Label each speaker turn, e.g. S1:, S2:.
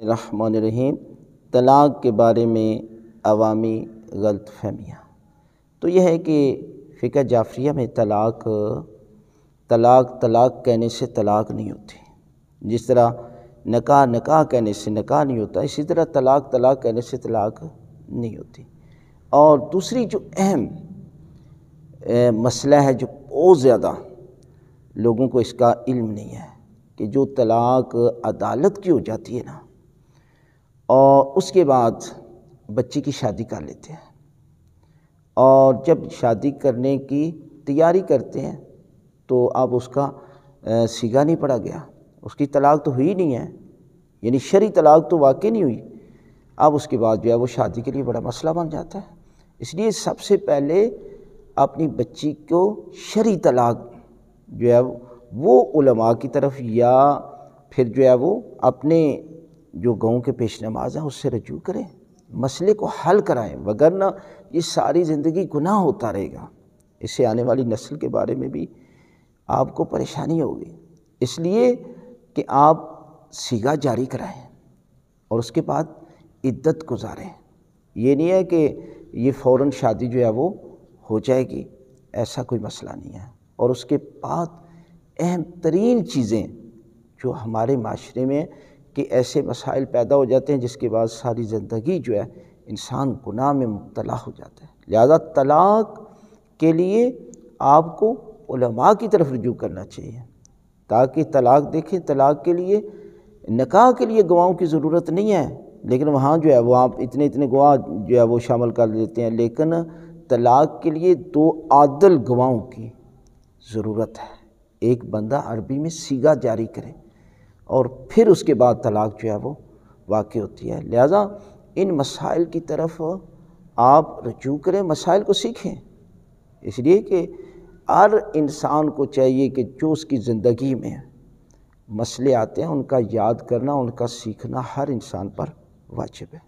S1: الرحمن الرحیم۔ طلاق کے بارے میں عوامی غلط فہمیاں تو یہ ہے کہ فقہ جعفریہ میں طلاق کہنے سے طلاق نہیں ہوتی، جس طرح نکاح کہنے سے نکاح نہیں ہوتا، اسی طرح طلاق کہنے سے طلاق نہیں ہوتی۔ اور دوسری جو اہم مسئلہ ہے جو بہت زیادہ لوگوں کو اس کا علم نہیں ہے کہ جو طلاق عدالت کی ہو جاتی ہے نا، اور اس کے بعد بچی کی شادی کر لیتے ہیں، اور جب شادی کرنے کی تیاری کرتے ہیں تو اب اس کا صیغہ نہیں پڑا گیا، اس کی طلاق تو ہوئی نہیں ہے، یعنی شرعی طلاق تو واقع نہیں ہوئی، اب اس کے بعد جو ہے وہ شادی کے لیے بڑا مسئلہ بن جاتا ہے۔ اس لیے سب سے پہلے اپنی بچی کو شرعی طلاق جو ہے وہ علماء کی طرف یا پھر جو ہے وہ اپنے جو گاؤں کے پیش نماز ہیں اس سے رجوع کریں، مسئلے کو حل کرائیں، وگرنہ یہ ساری زندگی گناہ ہوتا رہے گا، اس سے آنے والی نسل کے بارے میں بھی آپ کو پریشانی ہوگی۔ اس لیے کہ آپ صیغہ جاری کرائیں اور اس کے بعد عدت گزاریں، یہ نہیں ہے کہ یہ فوراً شادی جو ہے وہ ہو جائے گی، ایسا کوئی مسئلہ نہیں ہے۔ اور اس کے بعد اہم ترین چیزیں جو ہمارے معاشرے میں کہ ایسے مسائل پیدا ہو جاتے ہیں جس کے بعد ساری زندگی جو ہے انسان گناہ میں مبتلا ہو جاتا ہے، لہذا طلاق کے لیے آپ کو علماء کی طرف رجوع کرنا چاہیے تاکہ طلاق دیکھیں۔ طلاق کے لیے نکاح کے لیے گواہوں کی ضرورت نہیں ہے، لیکن وہاں جو ہے وہ آپ اتنے گواہ جو ہے وہ شامل کر لیتے ہیں، لیکن طلاق کے لیے 2 عادل گواہوں کی ضرورت ہے۔ ایک بندہ عربی میں صیغہ جاری کرے اور پھر اس کے بعد طلاق جو ہے وہ واقع ہوتی ہے، لہذا ان مسائل کی طرف آپ رجوع کریں، مسائل کو سیکھیں، اس لیے کہ ہر انسان کو چاہیے کہ جو اس کی زندگی میں مسئلے آتے ہیں ان کا یاد کرنا، ان کا سیکھنا ہر انسان پر واجب ہے۔